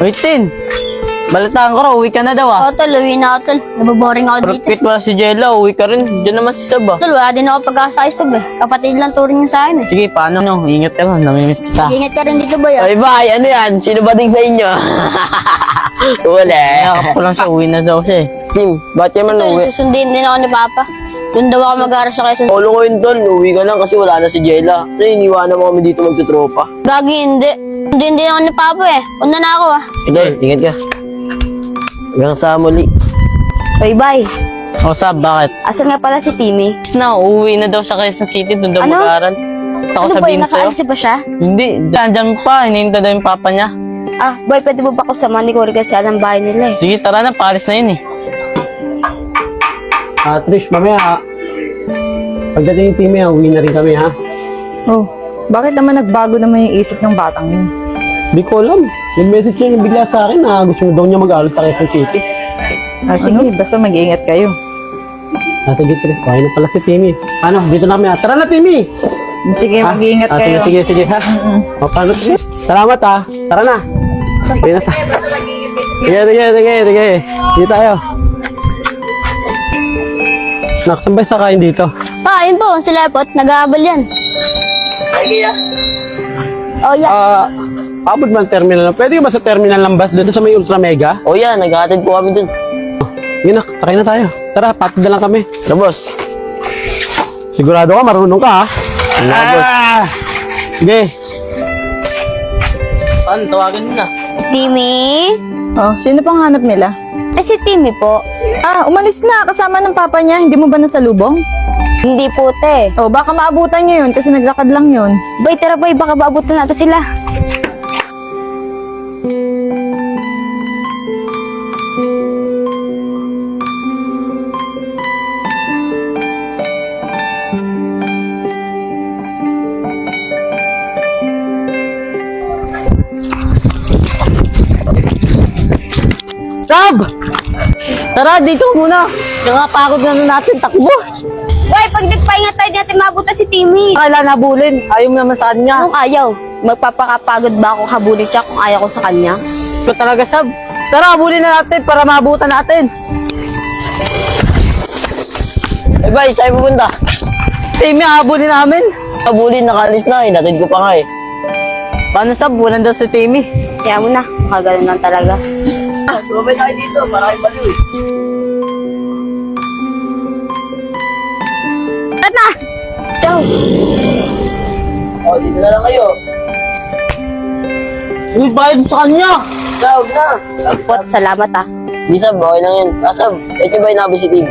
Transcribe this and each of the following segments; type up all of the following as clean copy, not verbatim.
Uy, Tin. Balitaan ko raw, uwi ka na daw ah. Oo, tol. Uwi na ako, tol. Nababoring ako dito. Perfect, wala si Jella, uwi ka rin. Diyan naman si Sab ah. Tol, wala din ako pag-asa kay Sab eh. Kapatid lang turing niya sa akin eh. Sige, paano no? Ingat ka lang, namimiss kita. Ingat ka rin dito, boy. Ay, bye. Ano yan? Sino ba ding sa inyo? Wala. Kaya ko lang siya, uwi na daw siya eh. Tim, ba't yan man Tol, uwi? susundin din ako ni Papa. Doon daw ako mag-aaral sa Quezon. Polo ko yun, tol. Uwi ka na kasi wala na si Jella. Ano, iniwanan mo kami dito magtutropa. Gagi, hindi. Sundin din ako ni Papa eh. Una na ako ah. Sige, ingat ka. Hanggang sa muli. Hoy, bye. O Sab, bakit? Asan nga pala si Timmy? Na, uuwi na daw sa Quezon City, doon daw Ano? mag-aaral. Ako Ano boy, sabihin sa'yo. nakaalis ba siya? Hindi, dyan pa, hinihintay daw yung papa niya. Ah, boy, pwede mo ba kasama ni Cory kasi alam bahay nila eh. Sige, tara na, paalis na yun eh. Trish, mamaya pagdating yung team uwi na rin kami ha. Oh, bakit naman nagbago naman yung isip ng batang yun? Di ko alam. Nag-message niya bigla sa akin na gusto daw niya mag-aaral sa Quezon City. Ah, sige, basta mag-iingat kayo. Sige, Trish. Okay na pala si Timmy. Ano, dito na kami ha. Tara na, Timmy! Sige, mag-iingat kayo. Sige, ha. O, paano, Trish? Salamat ha. Tara na. Uwi na tayo. Sige. Dito tayo. Nakasambay sa kain dito. Pa, yun po, si Lepot. Nag-aabal yan. Oh, yeah. Abot man terminal lang. Pwede ba sa terminal lang bus dito sa may Ultra Mega? O yan, naghahatid po kami dun. Yun na, takay na tayo. Tara, patid na lang kami. Tara, boss. Sigurado ka, marunong ka ha? Ano, boss? Sige. Paano, tawagan mo na. Timmy? Oh, sino pang hanap nila? Eh, si Timmy po. Ah, umalis na kasama ng papa niya. Hindi mo ba nasalubong? Hindi po, te. Oh, baka maabutan niyo yun kasi naglakad lang yun. Boy, tara boy, baka maabutan natin sila. Sab! Tara, dito muna. Nakapagod na natin, takbo. Boy, pag nagpahinga tayo, di natin mabuta si Timmy. Kailan nabulin? Ayaw mo naman sa kanya. Anong ayaw? Magpapakapagod ba ako habulin siya kung ayaw ko sa kanya? Ito talaga, Sab. Tara, habulin na natin para maabutan natin. Ay, bye. Saan pupunta? Timmy, habulin namin. Kabulin, nakaalis na. Hinatid ko pa nga eh. Paano, Sab? Walang daw si Timmy. Kaya mo na, makagalan lang talaga. Sumabay tayo dito para kayo baliw eh. Tara! Ciao! O, dito na lang kayo. Uy, bayad mo sa kanya. Tawag na. Pot, salamat ah. Di, Sab, okay lang yun. Sab, ito ba yung nabi si Tim?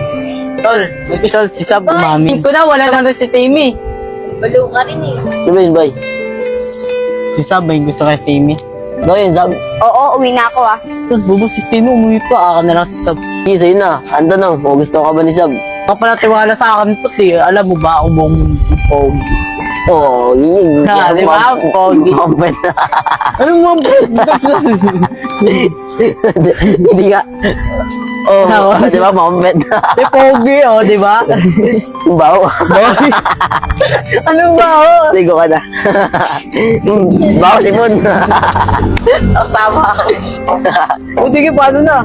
Tol, nag-isol si Sab umamin. Ko na, wala lang rin si Timmy. Baliw ka rin eh. Di ba yun, bay? Si Sab ay gusto kay Timmy. No, yun, Sab. Oo, uwi na ako ah. Tol, bubo si Timmy, umuwi pa. Aka na lang si Sab. Sige, sa'yo na. Ando na. O, gusto ka ba ni Sab? Kapalatiwala sa akin, puti. Alam mo ba ako buong pogi? Oo, yun. Ha, di ba? Pogi. Mampet. Anong mampet? Hindi ka. Oo, di ba? Mampet. Eh, pogi, oh, di ba? Bawo. Anong ba, oh? Ligo ka na. Bawo, sipon. Tapos tama. Buti ka, paano na?